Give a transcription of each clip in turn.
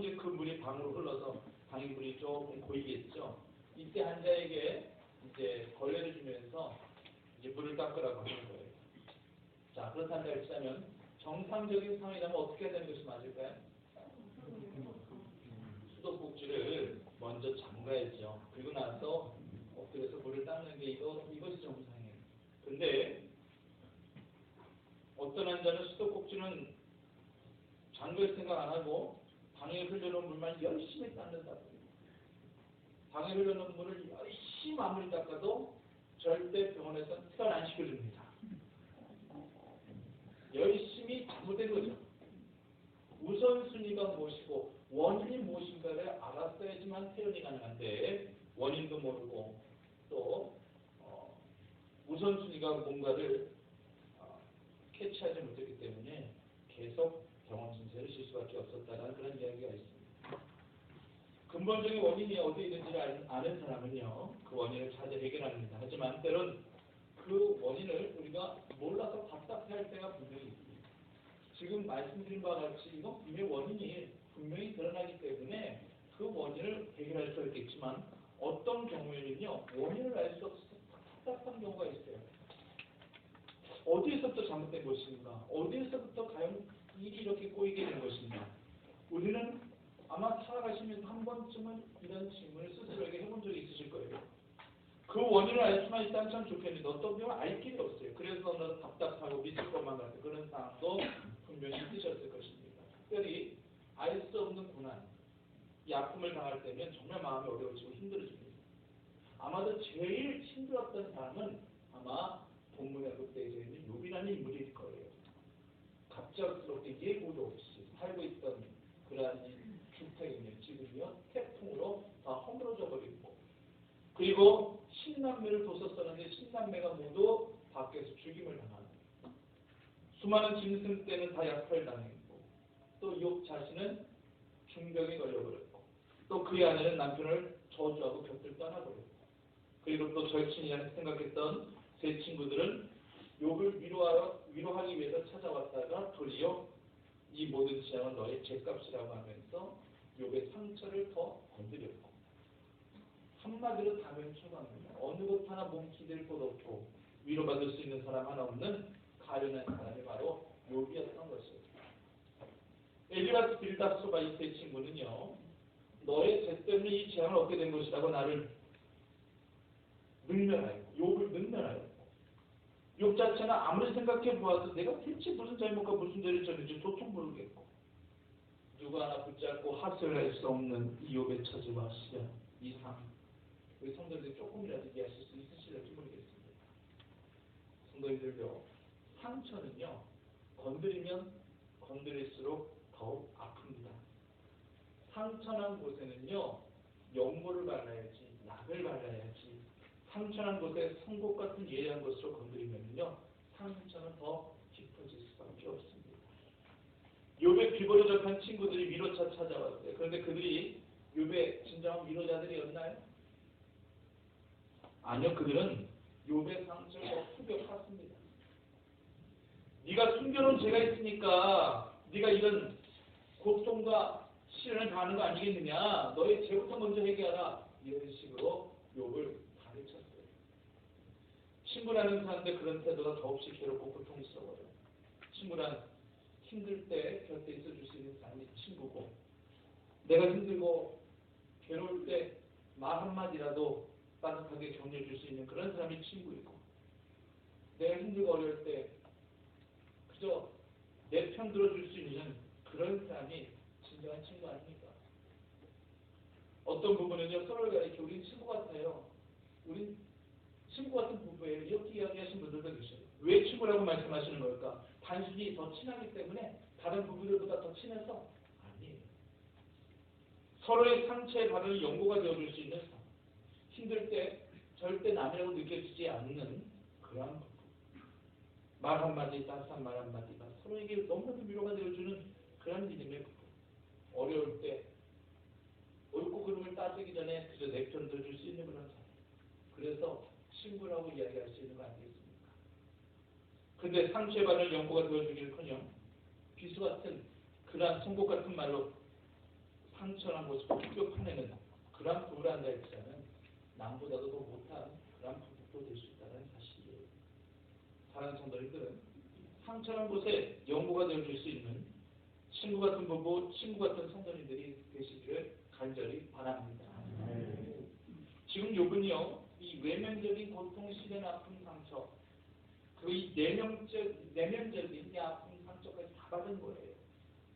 그럼 이제 그 물이 방으로 흘러서 방의 물이 조금 고이겠죠. 이때 환자에게 이제 걸레를 주면서 이제 물을 닦으라고 하는 거예요. 자, 그렇다고 했다면 정상적인 상황이라면 어떻게 해야 되는 것이 맞을까요? 수도꼭지를 먼저 잠가야죠. 그리고 나서 엎드려서 물을 닦는 게 이것이 정상이에요. 근데 어떤 환자는 수도꼭지는 잠글 생각 안 하고 방에 흘러놓은 물만 열심히 닦는다고. 방에 흘러놓은 물을 열심히 아무리 닦아도 절대 병원에서는 퇴원 안 시켜줍니다. 열심히 잘못된 거죠. 우선순위가 무엇이고 원인이 무엇인가를 알았어야지만 퇴원이 가능한데 원인도 모르고 또 우선순위가 뭔가를 캐치하지 못했기 때문에 계속 병원 진찰을 실 수밖에 없었다는 그런 이야기가 있습니다. 근본적인 원인이 어디에 있는지를 아는 사람은요, 그 원인을 찾아 해결합니다. 하지만 때론 그 원인을 우리가 몰라서 답답해할 때가 분명히 있습니다. 지금 말씀드린 바와 같이 이건 분명히 원인이 분명히 드러나기 때문에 그 원인을 해결할 수 있겠지만 어떤 경우에는요, 원인을 알 수 없어서 답답한 경우가 있어요. 어디에서부터 잘못된 것인가? 어디에서부터 과연 일이 이렇게 꼬이게 된 것인가? 우리는 아마 살아가시면서 한 번쯤은 이런 질문을 스스로에게 해본 적이 있으실 거예요. 그 원인을 알 수만 있다면 참 좋겠는데 어떤 경우는 알 길이 없어요. 그래서 너무 답답하고 미칠 것만 같은 그런 상황도 분명히 있으셨을 것입니다. 특별히 알 수 없는 고난, 이 아픔을 당할 때면 정말 마음이 어려워지고 힘들어집니다. 아마도 제일 힘들었던 사람은 아마 본문에 그때 있는 욥이라는 인물일 거예요. 갑작스럽게 예고도 없이 살고 있던 그러한 주택이며 집은요 태풍으로 다 허물어져 버리고, 그리고 신남매를 뒀었었는데 신남매가 모두 밖에서 죽임을 당하고, 수많은 짐승 때는 다 약탈 당했고, 또 욥 자신은 중병에 걸려버렸고, 또 그의 아내는 남편을 저주하고 곁을 떠나버렸고, 그리고 또 절친이라고 생각했던 세 친구들은 욥을 위로하기 위해서 찾아왔다가 도리어 이 모든 재앙은 너의 죗값이라고 하면서 욥의 상처를 더 건드렸고, 한마디로 다면 처방입니다. 어느 것 하나 몸 기댈 곳 없고 위로받을 수 있는 사람 하나 없는 가련한 사람이 바로 욥이었던 것이에요. 엘리바스 빌닷 소바 이 세 친구는요, 너의 죄 때문에 이 재앙을 얻게 된 것이라고 나를 능멸하였고, 욥을 능멸하였고, 욥 자체는 아무리 생각해 보아도 내가 대체 무슨 잘못과 무슨 죄를 졌는지 도통 모르겠고, 누구 하나 붙잡고 하소연할 수 없는 이 욥의 처지와 시련, 이 삶, 우리 성도들이 조금이라도 이해하실 수 있으실지 모르겠습니다. 성도님들도 상처는요, 건드리면 건드릴수록 더욱 아픕니다. 상처난 곳에는요, 연고를 발라야지, 약을 발라야지, 상처난 곳에 송곳 같은 예리한 것으로 건드리면요, 상처는 더 깊어질 수밖에 없습니다. 욥의 비버려적한 친구들이 위로차 찾아왔어요. 그런데 그들이 욥의 진정한 위로자들이었나요? 아니요, 그들은 욥의 상처를 후벼 팠습니다. 네가 숨겨놓은 죄가 있으니까 네가 이런 고통과 시련을 당하는 거 아니겠느냐, 너의 죄부터 먼저 해결하라, 이런 식으로 욥을 가르쳤어요. 친구라는 사람인데 그런 태도가 더없이 괴롭고 고통스러워요. 친구란 힘들 때 곁에 있어줄 수 있는 사람이 친구고, 내가 힘들고 괴로울 때 말 한마디라도 따뜻하게 격려줄 수 있는 그런 사람이 친구이고, 내가 힘들고 어려울 때 그저 내 편 들어줄 수 있는 그런 사람이 진정한 친구 아닙니까? 어떤 부분은요, 서로를 가리켜 우린 친구 같아요, 우린 친구 같은 부부예요, 이렇게 이야기하시는 분들도 계셔요. 왜 친구라고 말씀하시는 걸까? 단순히 더 친하기 때문에? 다른 부부들보다 더 친해서? 아니에요. 서로의 상처에 바르는 연고가 되어줄 수 있는 사람, 힘들 때 절대 남이라고 느껴지지 않는 그러한 부부, 말 한마디, 따뜻한 말 한마디가 서로에게 너무나도 위로가 되어주는 그런 믿음의 부부, 어려울 때 옳고 그름을 따지기 전에 그저 내 편 들어줄 수 있는 그런 사람, 그래서 친구라고 이야기할 수 있는 거 아니겠습니까? 근데 상처에 바르는 연고가 되어주기를커녕 비수 같은 그러한 송곳 같은 말로 상처난 곳을 흡교 파내는 그런 부부를 한다 했지만 남보다도 더 못한 그런 부부도 될 수 있다는 사실이에요. 사랑하는 성도님들은 상처난 곳에 연고가 되어줄 수 있는 친구 같은 부부, 친구 같은 성도님들이 되시기를 간절히 바랍니다. 지금 욥은요, 이 외면적인 고통, 시련, 아픔, 상처, 그 이 내면적인 이 아픔, 상처까지 다 받은 거예요.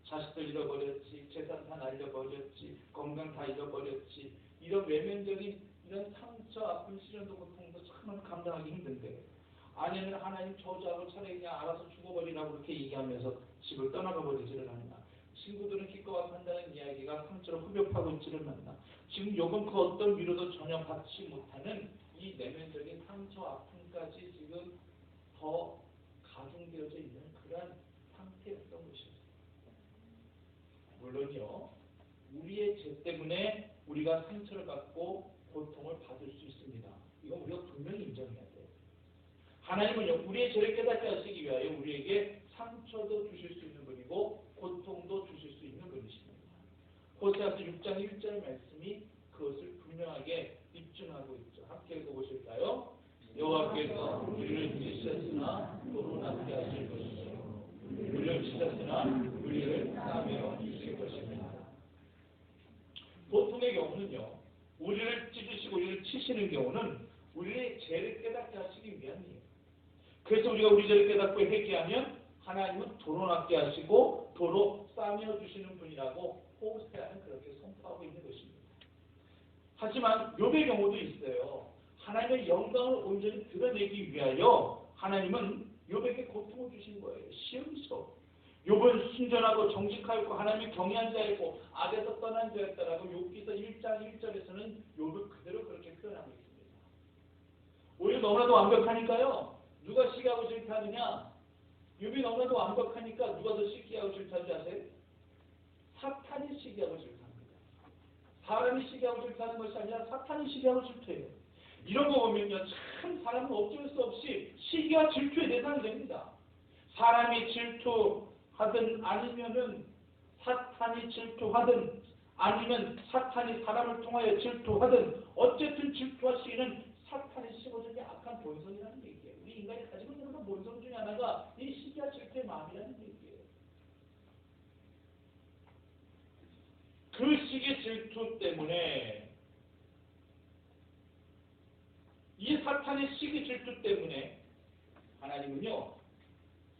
자식들 잃어버렸지, 재산 다 날려버렸지, 건강 다 잃어버렸지, 이런 외면적인 이런 상처, 아픔, 시련도 고통도 참 감당하기 힘든데 아내는 하나님 저주하고 차라리 그냥 알아서 죽어버리라고 그렇게 얘기하면서 집을 떠나가 버리지를 않나. 친구들은 기꺼이 한다는 이야기가 상처로 흡입하고 있지를 않나. 지금 요건 그 어떤 위로도 전혀 받지 못하는 이 내면적인 상처, 아픔까지 지금 더 가중되어져 있는 그런 상태였던 것입니다. 물론요, 우리의 죄 때문에 우리가 상처를 받고 고통을 받을 수 있습니다. 이건 우리가 분명히 인정해야 돼요. 하나님은요, 우리의 죄를 깨닫게 하시기 위하여 우리에게 상처도 주실 수 있는 분이고 고통도 주실 수 있는 분이십니다. 호세아서 6장 1절 말씀이 그것을 분명하게 입증하고 있죠. 함께 읽어보실까요? 여호와께서 우리를 찢으셨으나 도로 낫게 하실 것이요 우리를 찢으셨으나 우리를 싸매어 주실 것입니다. 보통의 경우는요, 우리를 찢으시고 우리를 치시는 경우는 우리의 죄를 깨닫게 하시기 위함이에요. 그래서 우리가 우리 죄를 깨닫고 회개하면 하나님은 도로 낫게 하시고 도로 싸매어 주시는 분이라고 호세아는 그렇게 선포하고 있는 것입니다. 하지만 욥의 경우도 있어요. 하나님의 영광을 온전히 드러내기 위하여 하나님은 욥에게 고통을 주신 거예요. 시험스러워. 욥은 순전하고 정직하였고 하나님의 경외한 자였고 악에서 떠난 자였다라고 욥기서 1장 1절에서는 욥을 그대로 그렇게 표현하고 있습니다. 오히려 너무나도 완벽하니까요. 누가 시기하고 싫다느냐? 욥이 너무나도 완벽하니까 누가 더 시기하고 싫다는지 아세요? 사탄이 시기하고 싫답니다. 사람이 시기하고 싫다는 것이 아니라 사탄이 시기하고 싫대요. 이런 거 보면요, 참 사람은 어쩔 수 없이 시기와 질투의 대상이 됩니다. 사람이 질투하든 아니면은 사탄이 질투하든 아니면 사탄이 사람을 통하여 질투하든 어쨌든 질투와 시기는 사탄이 심어준 악한 본성이라는 얘기예요. 우리 인간이 가지고 있는 그런 본성 중에 하나가 이 시기와 질투의 마음이라는 얘기예요. 그 시기 질투 때문에 이 사탄의 시기 질투 때문에 하나님은요,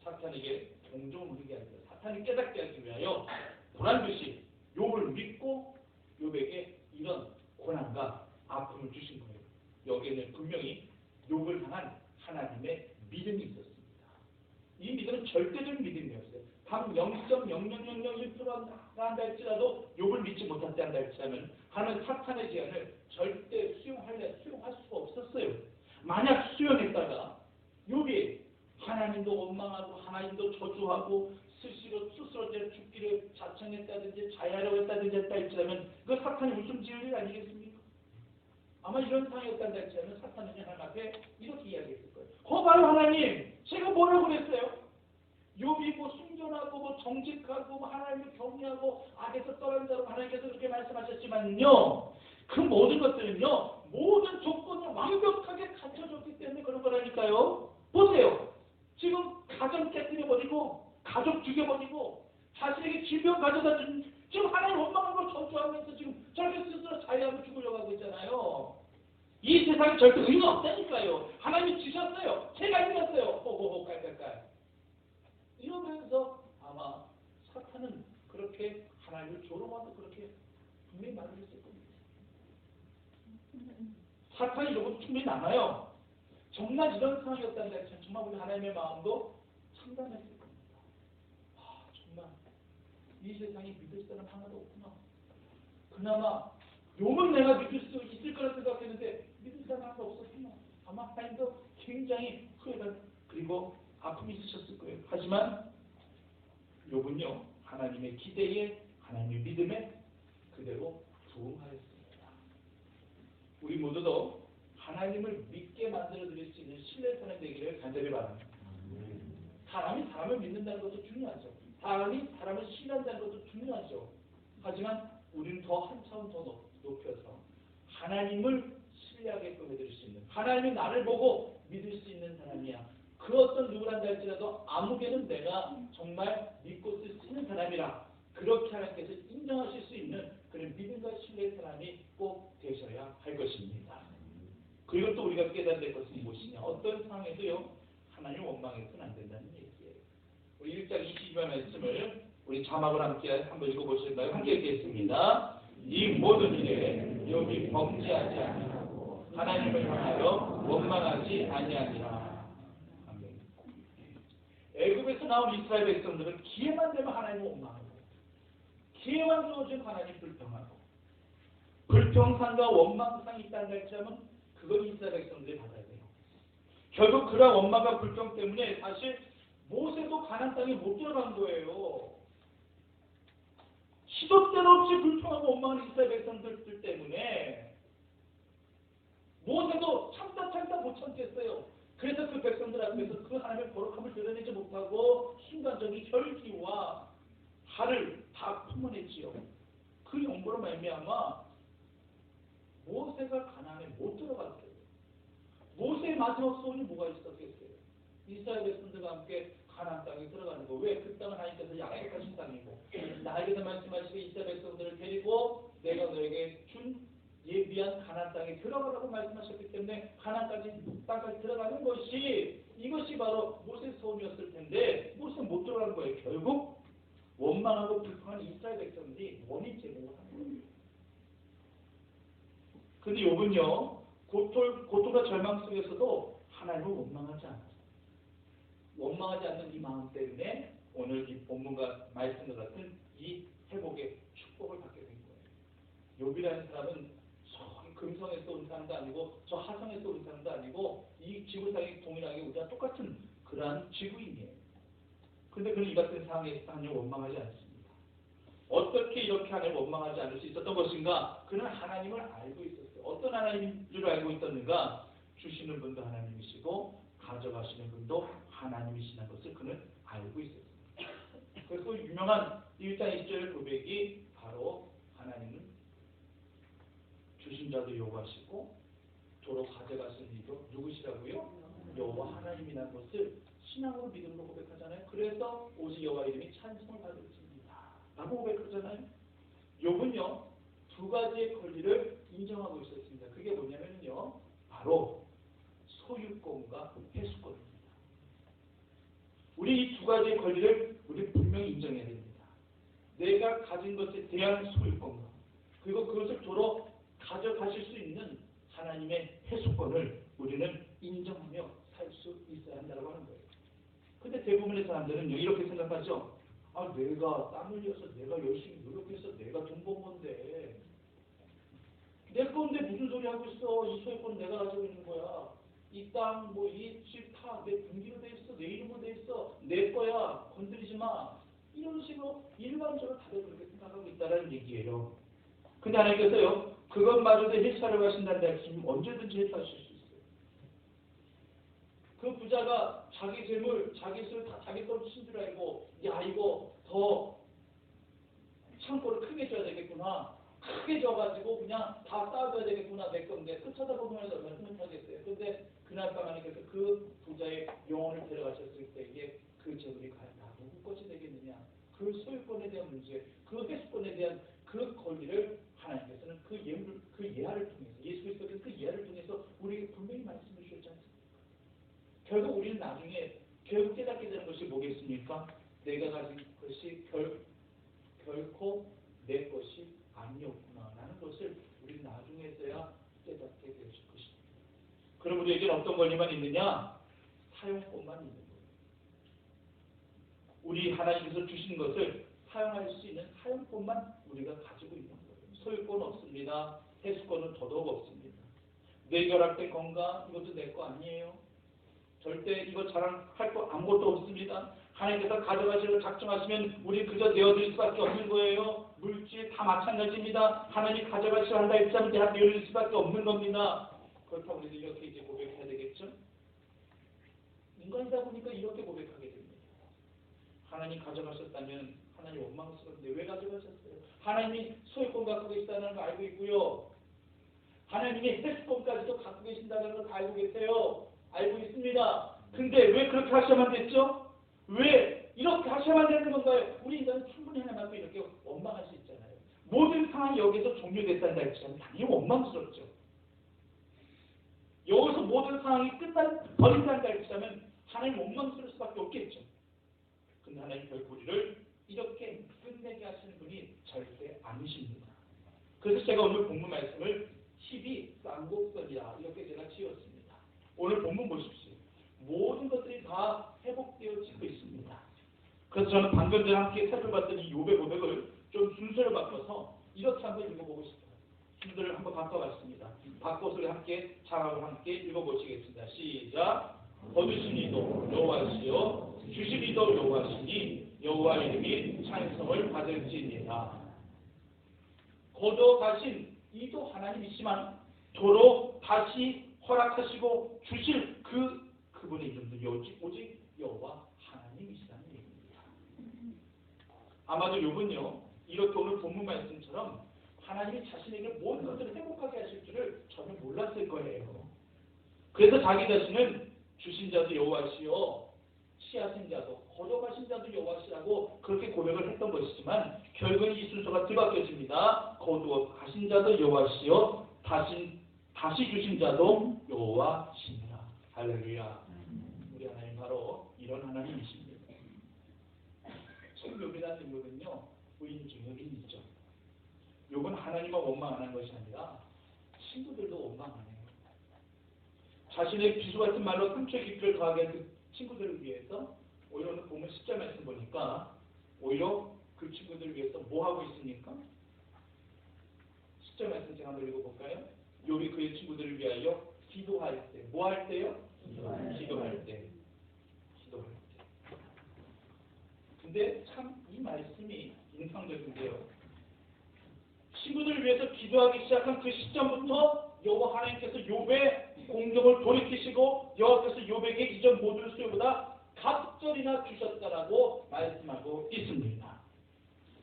사탄에게 동정을 누리게 합니다. 사탄이 깨닫게 하기 위하여 보란듯이 욥을 믿고 욥에게 이런 고난과 아픔을 주신 거예요. 여기에는 분명히 욥을 향한 하나님의 믿음이 있었습니다. 이 믿음은 절대적인 믿음이었어요. 단 0.0001%가 한다 할지라도 욥을 믿지 못한다 한다 할지라면 하나님은 사탄의 제안을 절대 수용할 수가 없었어요. 만약 수용했다가 욥이 하나님도 원망하고 하나님도 저주하고 스스로 죽기를 자청했다든지 자해하려고 했다든지 했다 할지라면 그 사탄이 웃음 지을 일 아니겠습니까? 아마 이런 상황이었다는 할지라면 사탄은 하나님 앞에 이렇게 이야기했을 거예요. 거봐요 하나님, 제가 뭐라고 그랬어요? 욥이 뭐 순전하고 뭐 정직하고 뭐 하나님을 경외하고 악에서 떠난 자로 하나님께서 그렇게 말씀하셨지만요, 그 모든 것들은요, 모든 조건을 완벽하게 갖춰줬기 때문에 그런 거라니까요. 보세요. 지금 가정 깨뜨려버리고 가족 죽여버리고 자신에게 질병 가져다 준, 지금 하나님 원망하고 저주하면서 지금 저렇게 스스로 자해하고 죽으려고 하고 있잖아요. 이 세상에 절대 의미가 없다니까요. 하나님이 주셨어요. 제가 이겼어요. 호호호 깔깔깔 이러면서 아마 사탄은 그렇게 하나님을 조롱하고 그렇게 분명히 말을 했을 겁니다. 사탄이 이러고 충분히 남아요. 정말 이런 상황이었다는데 정말 우리 하나님의 마음도 참담했을 겁니다. 아, 정말 이 세상에 믿을 사람 하나도 없구나. 그나마 욥은 내가 믿을 수 있을 거라 생각했는데 믿을 사람 하나도 없었구나. 아마 하나님도 굉장히 후회가 그리고 아픔이 있으셨을 거예요. 하지만 욥은요, 하나님의 기대에 하나님의 믿음에 그대로 부응하였습니다. 우리 모두도 하나님을 믿게 만들어 드릴 수 있는 신뢰의 사람 되기를 간절히 바랍니다. 사람이 사람을 믿는다는 것도 중요하죠. 사람이 사람을 신뢰한다는 것도 중요하죠. 하지만 우리는 더 한 차원 더 높여서 하나님을 신뢰하게끔 해드릴 수 있는, 하나님이 나를 보고 믿을 수 있는 사람이야. 그 어떤 누구란다 할지라도 아무개는 내가 정말 믿고 쓸 수 있는 사람이라, 그렇게 하나님께서 인정하실 수 있는 그런 믿음과 신뢰의 사람이 꼭 되셔야 할 것입니다. 그리고 또 우리가 깨달아야 될 것은 무엇이냐? 어떤 상황에서요, 하나님을 원망해서는 안 된다는 얘기예요. 우리 1장 22절 말씀을 우리 자막을 함께 한번 읽어보실까요? 함께 읽겠습니다. 이 모든 일에 욥이 범죄하지 아니하고 하나님을 향하여 원망하지 아니하니라. 아멘. 애굽에서 나온 이스라엘 백성들은 기회만 되면 하나님을 원망하고, 기회만 주어지면 하나님 불평하고, 불평상과 원망상이 있다는 할지라면 그건 이스라엘 백성들이 받아야 돼요. 결국 그런 원망과 불평 때문에 사실 모세도 가나안 땅에 못 들어간 거예요. 시도 때도 없이 불평하고 원망하는 이스라엘 백성들 때문에 모세도 참다 못 참겠어요. 그래서 그 백성들 앞에서 그 하나님의 거룩함을 드러내지 못하고 순간적인 혈기와 화를 다 품어냈지요. 그 영보로 말미암아 모세가 가나안에 못 들어갔어요. 모세의 마지막 소원이 뭐가 있었겠어요? 이스라엘 백성들과 함께 가나안 땅에 들어가는 거. 왜? 그 땅은 하나님께서 약속하신 땅이고, 나에게서 말씀하시고 이스라엘 백성들을 데리고 내가 너에게 준 예비한 가나안 땅에 들어가라고 말씀하셨기 때문에 가나안 땅까지 들어가는 것이, 이것이 바로 모세의 소원이었을 텐데 모세는 못 들어가는 거예요. 결국 원망하고 불평하는 이스라엘 백성들이 원인 제공을 하는 거예요. 근데 욥은요, 고통과 절망 속에서도 하나님을 원망하지 않아요. 원망하지 않는 이 마음 때문에 오늘 이 본문과 말씀과 같은 이 회복의 축복을 받게 된 거예요. 욥이라는 사람은 저 금성에서 온 사람도 아니고 저 하성에서 온 사람도 아니고 이 지구상에 동일하게 우리가 똑같은 그러한 지구인이에요. 근데 그는 이 같은 상황에서 하나님을 원망하지 않습니다. 어떻게 이렇게 하나님을 원망하지 않을 수 있었던 것인가? 그는 하나님을 알고 있었어요. 어떤 하나님인 줄 알고 있었는가? 주시는 분도 하나님이시고 가져가시는 분도 하나님이시는 것을 그는 알고 있었습니다. 그래서 그 유명한 1장 1절 고백이 바로 하나님은 주신 자도 여호와시고 도로 가져가시는 이도 누구시라고요? 여호와 하나님이라는 것을 신앙으로 믿음으로 고백하잖아요. 그래서 오직 여호와 이름이 찬송을 받을지니다 라고 고백하잖아요. 욥은요, 두 가지의 권리를 인정하고 있었습니다. 그게 뭐냐면요, 바로 소유권과 회수권입니다. 우리 이 두 가지의 권리를 우리 분명히 인정해야 됩니다. 내가 가진 것에 대한 소유권과 그리고 그것을 도로 가져가실 수 있는 하나님의 회수권을 우리는 인정하며 살 수 있어야 한다고 하는 거예요. 근데 대부분의 사람들은 이렇게 생각하죠. 아, 내가 땀 흘려서 내가 열심히 노력해서 내가 돈 번 건데 내 건데 무슨 소리 하고 있어. 이 소유권은 내가 가지고 있는 거야. 이 땅, 뭐 이 집 다 내 등기로 돼 있어. 내 이름으로 돼 있어. 내 거야. 건드리지 마. 이런 식으로 일반적으로 다들 그렇게 생각하고 있다는 얘기예요. 근데 하나님께서요, 그것마저도 해소하려고 하신다는 말씀 언제든지 해소하실 수 있어요. 그 부자가 자기 재물, 자기 술 다 자기 건 친 줄 알고, 야, 이거 더 창고를 크게 줘야 되겠구나. 크게 져가지고 그냥 다 쌓아줘야 되겠구나. 내 건데 그 쳐다보면 얼마나 흐뭇하겠어요. 근데 그날 밤 하나님께서 그 부자의 영혼을 데려가셨을 때에 그 재물이 과연 다 누구 것이 되겠느냐. 그 소유권에 대한 문제, 그 회수권에 대한 그 권리를 하나님께서는 그 예화를 통해서, 예수 그리스도께서 그 예화를 통해서 우리에게 분명히 말씀해 주셨지 않습니까? 결국 우리는 나중에 결국 깨닫게 되는 것이 뭐겠습니까? 내가 가진 것이 결코 내 것이 아니었구나라는 것을 우리 나중에서야 깨닫게 되실 것입니다. 그럼 우리에게는 어떤 권리만 있느냐? 사용권만 있는 거예요. 우리 하나님께서 주신 것을 사용할 수 있는 사용권만 우리가 가지고 있는 거예요. 소유권 없습니다. 회수권은 더더욱 없습니다. 뇌 결합된 건강, 이것도 내 거 아니에요. 절대 이거 자랑할 거 아무것도 없습니다. 하나님께서 가져가시려고 작정하시면 우리 그저 내어드릴 수밖에 없는 거예요. 물질 다 마찬가지입니다. 하나님이 가져가시려 한다 했자면 내가 내어드릴 수밖에 없는 겁니다. 그렇다고 우리도 이렇게 이제 고백해야 되겠죠? 인간이다 보니까 이렇게 고백하게 됩니다. 하나님 가져가셨다면 하나님 원망스러운데 왜 가져가셨어요? 하나님이 소유권 갖고 계시다는 거 알고 있고요. 하나님이 해수권까지도 갖고 계신다는 걸 알고 계세요. 알고 있습니다. 근데 왜 그렇게 하셔야만 됐죠? 왜 이렇게 하셔야만 되는 건가요? 우리 인간은 충분히 하나님 앞에 이렇게 원망할 수 있잖아요. 모든 상황이 여기서 종료됐다는 할지라면 당연히 원망스럽죠. 여기서 모든 상황이 버린다는 할지라면 하나님 원망스러울 수밖에 없겠죠. 근데 하나님 결국 우리를 이렇게 끝내게 하시는 분이 절대 아니십니다. 그래서 제가 오늘 본문 말씀을 힘이 쌍곡선이라 이렇게 제가 지었습니다. 오늘 본문 보십시오. 모든 것들이 다 회복되어지고 있습니다. 그래서 저는 방금 전에 함께 살펴봤던 이 욥의 고백을 좀 순서를 바꿔서 이렇게 한번 읽어보고 싶어요. 순서를 한번 바꿔봤습니다. 바꿔서 함께 자랑을 함께 읽어보시겠습니다. 시작. 거두신 이도 여호와시요 주신 이도 여호와시니 여호와 이름이 찬송을 받을지니라. 거둬가신 이도 하나님이시만 도로 다시 허락하시고 주실 그분의 이름도 오직 여호와 하나님이시라는 얘기입니다. 아마도 욥은요 이렇게 오늘 본문 말씀처럼 하나님이 자신에게 모든 것들을 행복하게 하실 줄을 전혀 몰랐을 거예요. 그래서 자기 자신은 주신 자도 여호와시요 취하신 자도 거둬가신 자도 여호와시라고 그렇게 고백을 했던 것이지만 결국은 이 순서가 뒤바뀌어집니다. 거두어가신 자도 여호와시요 다시 주신 자도 여호와시니라. 할렐루야. 우리 하나님 바로 이런 하나님이십니다. 지금 욥이라는 인물은요 의인 중에 의인이죠. 욥은 하나님만 원망 안 한 것이 아니라 친구들도 원망 안 해요. 자신의 비수 같은 말로 상처의 깊이를 더하게 한 그 친구들을 위해서 오히려 오늘 보면 10절 말씀 보니까 오히려 그 친구들을 위해서 뭐 하고 있습니까? 10절 말씀 제가 한번 읽어볼까요? 욥이 그의 친구들을 위하여 기도할 때 뭐 할 때요? 기도할 때. 근데 참 이 말씀이 인상적인데요. 친구들을 위해서 기도하기 시작한 그 시점부터 여호와 하나님께서 욥의 공경을 돌이키시고 여호와께서 욥에게 이전 모든 수요보다 갑절이나 주셨다라고 말씀하고 있습니다.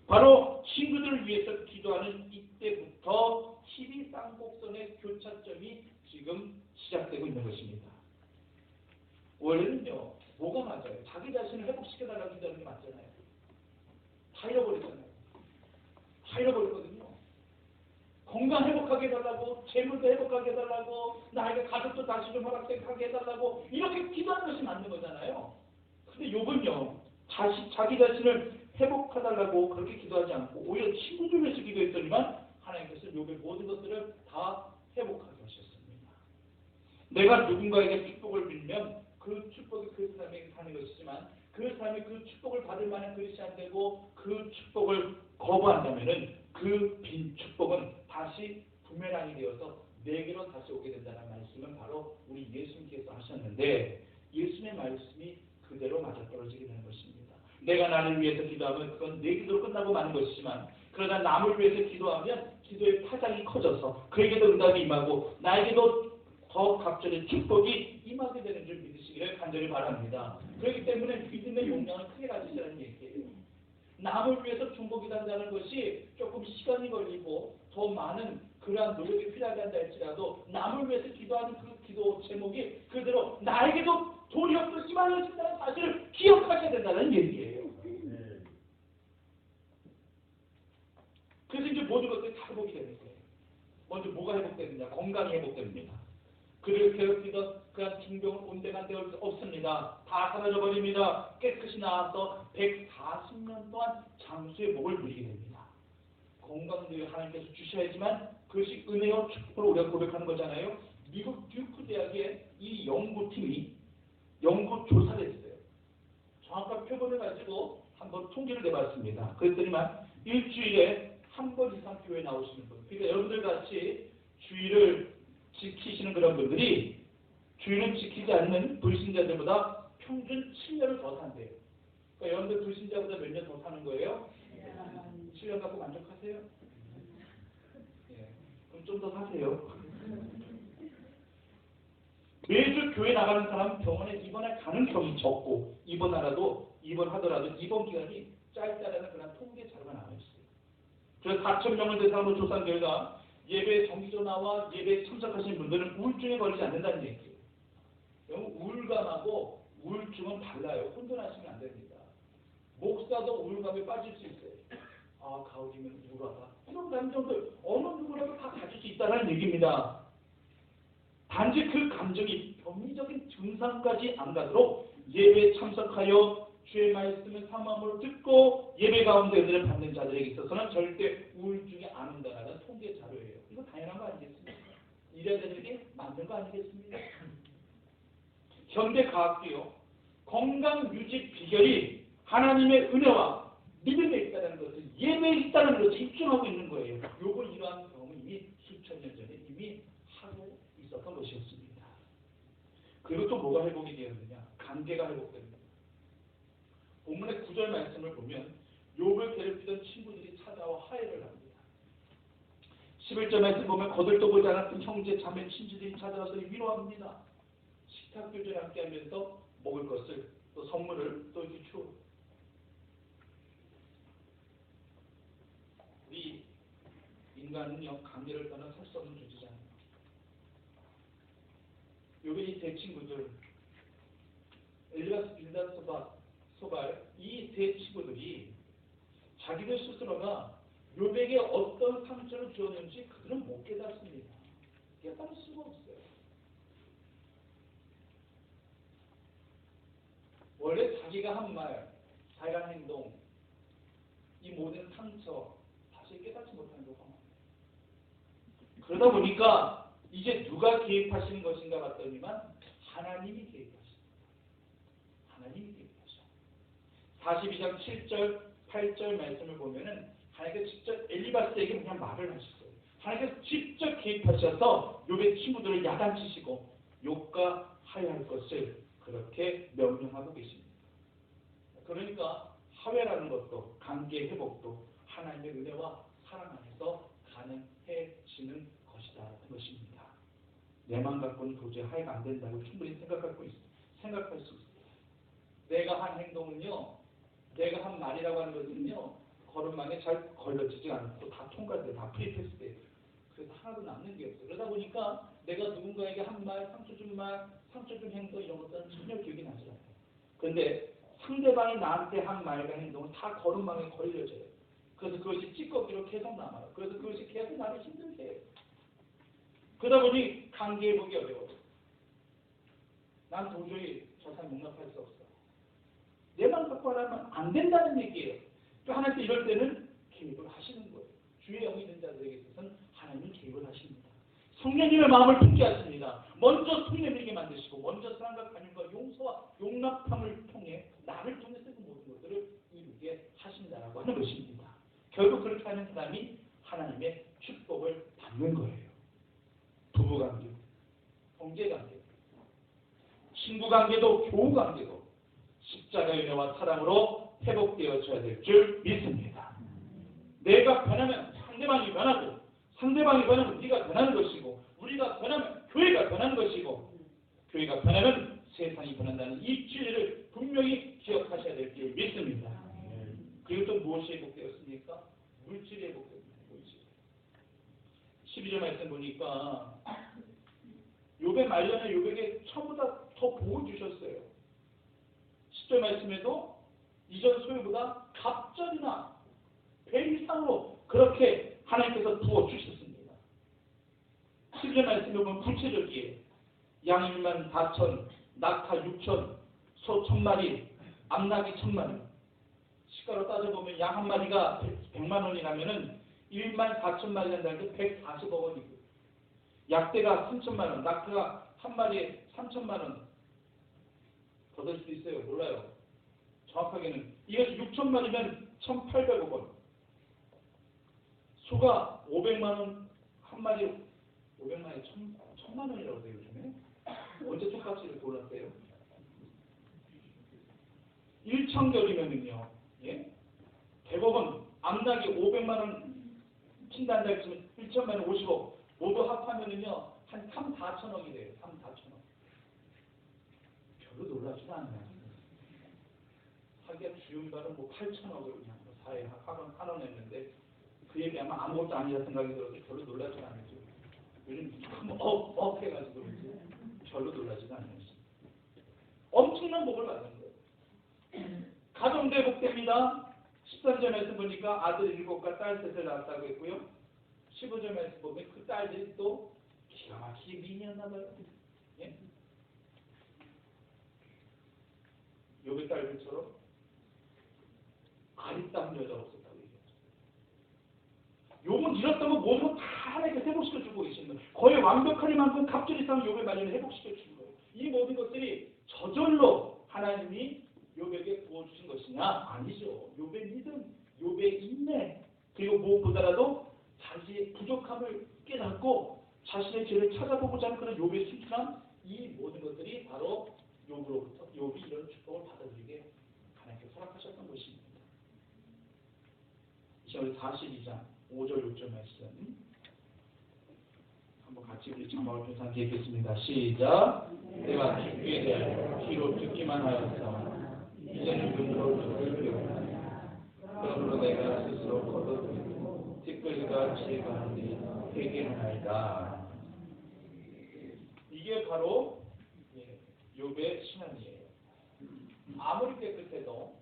바로 친구들을 위해서 기도하는 이때부터 힘이 쌍곡선의 교차점이 지금 시작되고 있는 것입니다. 원래는요 뭐가 맞아요? 자기 자신을 회복시켜달라고 기도하는 게 맞잖아요. 다 잃어버렸잖아요. 다 잃어버렸거든요. 건강 회복하게 해달라고, 재물도 회복하게 해달라고, 나에게 가족도 다시 좀 허락하게 해달라고 이렇게 기도하는 것이 맞는 거잖아요. 근데 욥은요 다시 자기 자신을 회복해달라고 그렇게 기도하지 않고 오히려 친구들 위해서 기도했더니만 하나님께서 욥의 모든 것들을 다 회복하게 하셨습니다. 내가 누군가에게 축복을 빌면 그 축복이 그 사람에게 가는 것이지만 그 사람이 그 축복을 받을 만한 그릇이 안 되고 그 축복을 거부한다면은 그 빈 축복은 다시 부메랑이 되어서 내게로 다시 오게 된다는 말씀은 바로 우리 예수님께서 하셨는데 예수님의 말씀이 그대로 맞아떨어지게 되는 것입니다. 내가 나를 위해서 기도하면 그건 내 기도로 끝나고 마는 것이지만 그러나 남을 위해서 기도하면 기도의 파장이 커져서 그에게도 응답이 임하고 나에게도 더 갑절의 축복이 임하게 되는 줄 믿으시기를 간절히 바랍니다. 그렇기 때문에 믿음의 용량을 크게 가지시라는 얘기예요. 남을 위해서 중보기도한다는 것이 조금 시간이 걸리고 더 많은 그러한 노력이 필요하게 한다 할지라도 남을 위해서 기도하는 그 기도 제목이 그대로 나에게도 도리없고 희망해진다는 사실을 기억하셔야 된다는 얘기예요. 그래서 이제 모든 것들이 다 회복이 되는 거예요. 먼저 뭐가 회복되느냐? 건강이 회복됩니다. 그를 괴롭히던 그한 징병은 온데만 되어 없습니다. 다 사라져버립니다. 깨끗이 나와서 140년 동안 장수의 복을 누리게 됩니다. 건강도 하나님께서 주셔야지만 그것이 은혜와 축복을 우리가 고백하는 거잖아요. 미국 듀크 대학의 이 연구팀이 연구 조사를 했어요. 정확한 표본을 가지고 한번 통계를 내봤습니다. 그랬더니만 일주일에 한 번 이상 교회 나오시는 분, 그러니까 여러분들 같이 주일을 지키시는 그런 분들이 주일을 지키지 않는 불신자들보다 평균 7년을 더 산대요. 그러니까 여러분들 불신자보다 몇 년 더 사는 거예요? 7년 갖고 만족하세요? 예. 그럼 좀 더 사세요. 매주 교회 나가는 사람은 병원에 입원할 가능성이 적고 입원하더라도 입원 기간이 짧다라는 그런 통계 자료가 나와 있어요. 그래서 4,000명을 대상으로 조사한 결과 예배 정기전화와 예배에 참석하신 분들은 우울증에 걸리지 않는다는 얘기예요. 우울감하고 우울증은 달라요. 혼돈하시면 안 됩니다. 목사도 우울감에 빠질 수 있어요. 아, 가을이면 우울하다. 이런 감정들 어느 누구라도 다 가질 수 있다는 얘기입니다. 단지 그 감정이 변이적인 증상까지 안 가도록 예배에 참석하여 주의 말씀을 사모함으로 듣고 예배 가운데 은혜를 받는 자들에게 있어서는 절대 우울증이 안 온다는 통계 자료예요. 이거 당연한 거 아니겠습니까? 이래야 되는 게 맞는 거 아니겠습니까? 현대 과학도요. 건강 유지 비결이 하나님의 은혜와 믿음에 있다는 것을 예배에 있다는 것을 입증하고 있는 거예요. 요걸 이러한 경험은 이미 수천 년 전에 이미 하고 있었던 것이었습니다. 그리고 또 뭐가 회복이 되었느냐? 관계가 회복됩니다. 본문의 9절 말씀을 보면 욥을 괴롭히던 친구들이 찾아와 화해를 합니다. 11절 말씀 보면 거들떠보지 않았던 형제, 자매, 친지들이 찾아와서 위로합니다. 식탁 교제를 함께 하면서 먹을 것을 또 선물을 또 이렇게 주어. 우리 인간은요, 관계를 떠나 살 수 없는 존재잖아요. 욥의 이 세 친구들, 엘리바스, 빌닷, 소발, 이 세 친구들이 자기들 스스로가 욥에게 어떤 상처를 주었는지 그들은 못 깨닫습니다. 깨달을 수가 없어요. 원래 자기가 한 말, 자기가 한 행동, 이 모든 상처 다시 깨닫지 못하는 경우가 많아요. 그러다 보니까 이제 누가 개입하시는 것인가 봤더니만 하나님이 개입하십니다. 하나님이 개입하셔. 42장 7절, 8절 말씀을 보면은 하나님께서 직접 엘리바스에게 그냥 말을 하셨어요. 하나님께서 직접 개입하셔서 욥의 친구들을 야단치시고 욥과 화해할 것을 그렇게 명령하고 계십니다. 그러니까 화해라는 것도 관계 회복도 하나님의 은혜와 사랑 안에서 가능해지는 것이다. 것입니다. 내만 갖고는 도저히 화해가 안 된다고 충분히 생각할 수 있어요. 내가 한 행동은요, 내가 한 말이라고 하는 것은요, 걸음망에 잘 걸러지지 않고 다 통과돼요. 다 프리패스돼요. 그래서 하나도 남는 게 없어요. 그러다 보니까 내가 누군가에게 한 말, 상처 준 행동 이런 것들은 전혀 기억이 나지 않아요. 그런데 상대방이 나한테 한 말과 행동은 다 걸음망에 걸려져요. 그래서 그것이 찌꺼기로 계속 남아요. 그래서 그것이 계속 나를 힘들게 해요. 그러다 보니 관계 회복이 어려워요. 난 도저히 저 사람 용납할 수 없어. 내만 갖고 하라면 안 된다는 얘기예요. 또 하나님께 이럴 때는 개입을 하시는 거예요. 주의 영이 있는 자들에게 있어서는 하나님은 개입을 하십니다. 성령님의 마음을 품게 하십니다. 먼저 성령님에게 만드시고 먼저 사랑과 관용과 용서와 용납함을 통해 나를 통해서 그 모든 것들을 이루게 하신다라고 하는 것입니다. 결국 그렇게 하는 사람이 하나님의 축복을 받는 거예요. 부부관계, 형제관계, 친구관계도 교우관계도 십자가의 은혜와 사랑으로 회복되어져야 될 줄 믿습니다. 내가 변하면 상대방이 변하고 상대방이 변하면 네가 변하는 것이고 우리가 변하면 교회가 변하는 것이고 교회가 변하면 세상이 변한다는 이 진리를 분명히 기억하셔야 될 줄 믿습니다. 그리고 또 무엇이 회복되었습니까? 물질이 회복됩니다. 물질. 12절 말씀 보니까 욥의 말년에 욥에게 처음보다 더 복을 주셨어요. 10절 말씀에도 이전 소유보다 갑절이나 배 이상으로 그렇게 하나님께서 부어주셨습니다. 10절 말씀에 보면 구체적이에요. 양 1만 4천, 낙타 6천, 소 1,000마리, 암낙이 1,000마리. 시가로 따져보면 양 한 마리가 100만 원이라면은 1만 4천 마리 한다는 게 140억 원이고, 약대가 3천만 원, 낙타가 한 마리에 3천만 원. 더 될 수도 있어요. 몰라요. 정확하게는 이것이 6천 마리면 1,800억 원. 소가 500만 원 한 마리, 500만에 1,000만 원이라고 돼요 요즘에. 언제 똑같이 올랐대요? 1,000결이면은요, 예? 100억 원, 암낙이 500만 원 친단다 했으면 1,000만 원 50억, 모두 합하면은요 한 3, 4천억이 돼요. 3, 4천억. 별로 놀랍지도 않아요. 하기가 주윤발은 뭐 8천억을 그냥 사회에 할아냈는데 그 얘기하면 아무것도 아니라 생각이 들어서 별로 놀라지는 않죠. 요즘 해가지고 그런지 별로 놀라지는 않아요. 엄청난 복을 받는 거예요. 가정도 회복됩니다. 13절에서 보니까 아들 7과 딸 3을 낳았다고 했고요. 15절에서 보면 그 딸들이 또 기가 막히게 미인이었나 봐요. 예? 욥의 딸들처럼 아리따운 여자가 없었다고 얘기했죠. 욥은 잃었던 모든 걸 다 하나님께 회복시켜주고 계시는 거예요. 거의 완벽하리만큼 갑절이 쌓은 욥의 말년을 회복시켜주는 거예요. 이 모든 것들이 저절로 하나님이 욥에게 부어주신 것이냐? 아니죠. 욥의 믿음, 욥의 인내, 그리고 무엇보다라도 자신의 부족함을 깨닫고 자신의 죄를 찾아보고자 하는 그런 욥의 순수함, 이 모든 것들이 바로 욥으로부터 욥이 이런 축복을 받아들이게 하나님께 허락하셨던 것입니다. 이제 42장 5절 6절 말씀 한번 같이 우리 자막을 펴서 함께 읽겠습니다. 시작. 내가 죽게 되어 귀로 듣기만 하였어. 이제는 눈으로 주를 배우느냐. 그러므로 내가 스스로 거듭들고 티끌과 지혜가하니 회개하나이다. 이게 바로 욥의 신앙이에요. 아무리 깨끗해도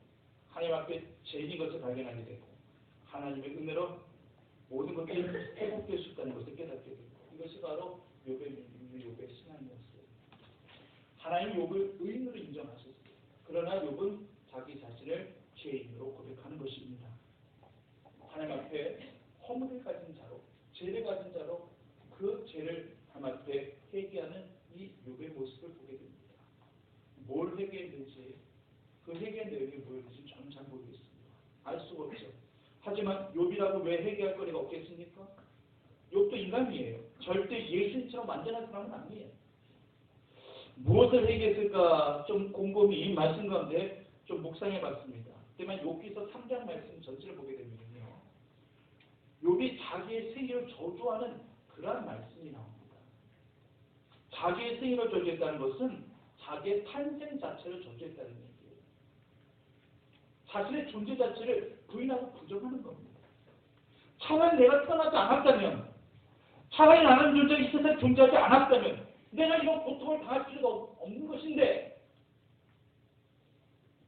하나님 앞에 죄인인 것을 발견하게 되고 하나님의 은혜로 모든 것들이 회복될 수 있다는 것을 깨닫게 되고 이것이 바로 욥의 신앙이었어요. 하나님 욥을 의인으로 인정하셨어요. 그러나 욥은 자기 자신을 죄인으로 고백하는 것입니다. 하나님 앞에 허물을 가진 자로, 죄를 가진 자로 그 죄를 하나님 앞에 회개하는 이 욥의 모습을 보게 됩니다. 뭘 회개했는지, 그 회개 내용이 뭐였는지 저는 잘 모르겠습니다. 알 수가 없죠. 하지만 욥이라고 왜 회개할 거리가 없겠습니까? 욥도 인간이에요. 절대 예수님처럼 완전한 사람은 아니에요. 무엇을 회개했을까 좀 곰곰이 말씀 가운데 좀 묵상해 봤습니다. 그러면 욥기서 3장 말씀 전체를 보게 되면요. 욥이 자기의 생일을 저주하는 그러한 말씀이 나옵니다. 자기의 생일을 저주했다는 것은 자기의 탄생 자체를 저주했다는 얘기예요. 자신의 존재 자체를 부인하고 부정하는 겁니다. 차라리 내가 태어나지 않았다면, 차라리 나는 존재가 이 세상에 존재하지 않았다면 내가 이런 고통을 당할 필요가 없는 것인데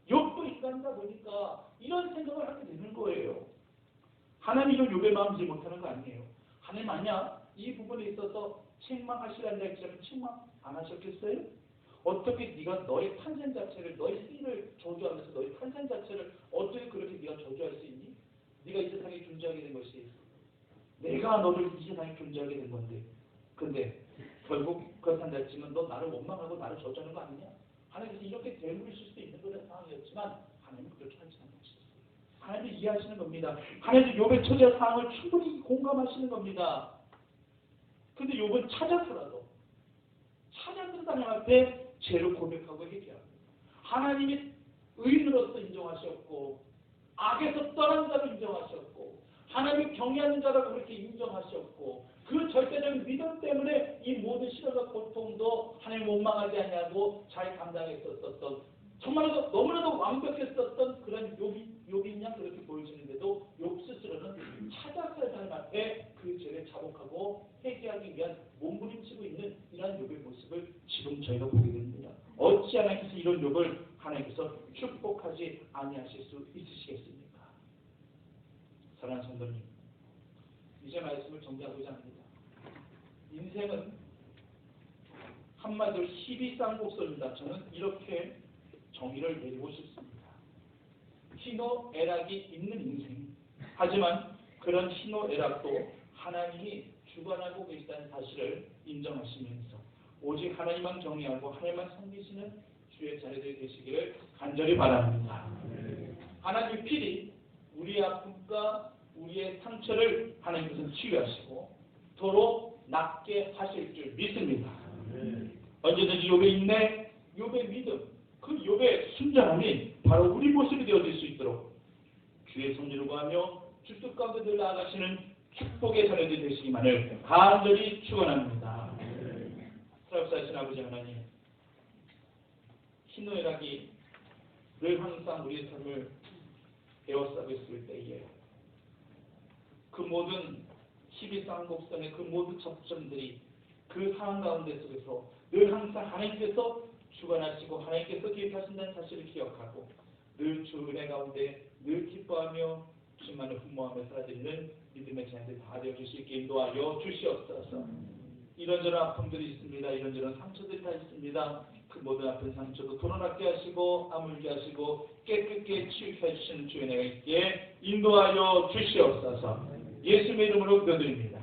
욥도 인간이다 보니까 이런 생각을 하게 되는 거예요. 하나님이 욥의 마음을 이해 못하는 거 아니에요. 하나님 아니야? 이 부분에 있어서 책망하시라는 얘기처럼 책망 안 하셨겠어요? 어떻게 네가 너의 탄생 자체를, 너의 생일을 저주하면서 너의 탄생 자체를 어떻게 그렇게 네가 저주할 수 있니? 네가 이 세상에 존재하게 된 것이 내가 너를 이 세상에 존재하게 된 건데, 근데 결국 그렇단다 치면 너 나를 원망하고 나를 저주하는 거 아니냐? 하나님께서 이렇게 되물으실 수도 있는 그런 상황이었지만 하나님은 그렇게 하지 않으셨어요. 하나님은 이해하시는 겁니다. 하나님은 욥의 처지와 상황을 충분히 공감하시는 겁니다. 근데 욥은 찾아서라도 하나님 앞에 죄를 고백하고 회개합니다. 하나님이 의인으로서 인정하셨고 악에서 떠난 자로 인정하셨고 하나님이 경외하는 자라고 그렇게 인정하셨고 그 절대적인 믿음 때문에 이 모든 시련과 고통도 하나님 원망하지 아니하고 잘 감당했었던 정말로 너무나도 완벽했었던 그런 욥인 양 그렇게 보여지는데도 욥 스스로는 찾아서 하나님 앞에 그 죄를 자복하고 회개하기 위한 몸부림치고 있는 이러한 욥의 모습을 지금 저희가 보게 됩니다. 어찌 하나님께서 이런 욥을 하나님께서 축복하지 아니하실 수 있으시겠습니까? 사랑하는 성도님, 이제 말씀을 정리하고자 합니다. 인생은 한마디로 희비 쌍곡선이다. 저는 이렇게 정의를 내리고 싶습니다. 희노애락이 있는 인생. 하지만 그런 희노애락도 하나님이 주관하고 계시다는 사실을 인정하시면서 오직 하나님만 경외하고 하나님만 섬기시는 주의 자녀들이 되시기를 간절히 바랍니다. 하나님의 필히 우리의 아픔과 우리의 상처를 하나님께서 치유하시고 도로 낫게 하실 줄 믿습니다. 언제든지 욥의 인내, 욥의 믿음, 그 욥의 순전함이 바로 우리 모습이 되어질 수 있도록 주의 성령을 구하며 주 뜻 가운데 늘 나아가시는 축복의 자녀들이 되시기만을 간절히 축원합니다. 살아계신 아버지 하나님, 희노애락이 늘 항상 우리의 삶을 에워싸고 있을 때에 그 모든 희비쌍곡선의 그 모든 접점들이 그 상황 가운데 속에서 늘 항상 하나님께서 주관하시고 하나님께서 개입하신다는 사실을 기억하고 늘 주 은혜 가운데 늘 기뻐하며 주만을 훈모하며 살아드리는 믿음의 자녀들 다 되어줄 수 있게 인도하여 주시옵소서. 이런저런 아픔들이 있습니다. 이런저런 상처들이 다 있습니다. 그 모든 아픈 상처도 도로낫게 하시고 아물게 하시고 깨끗게 치유해 주시는 주의 은혜가 있기에 인도하여 주시옵소서. 예수님의 이름으로 기도드립니다.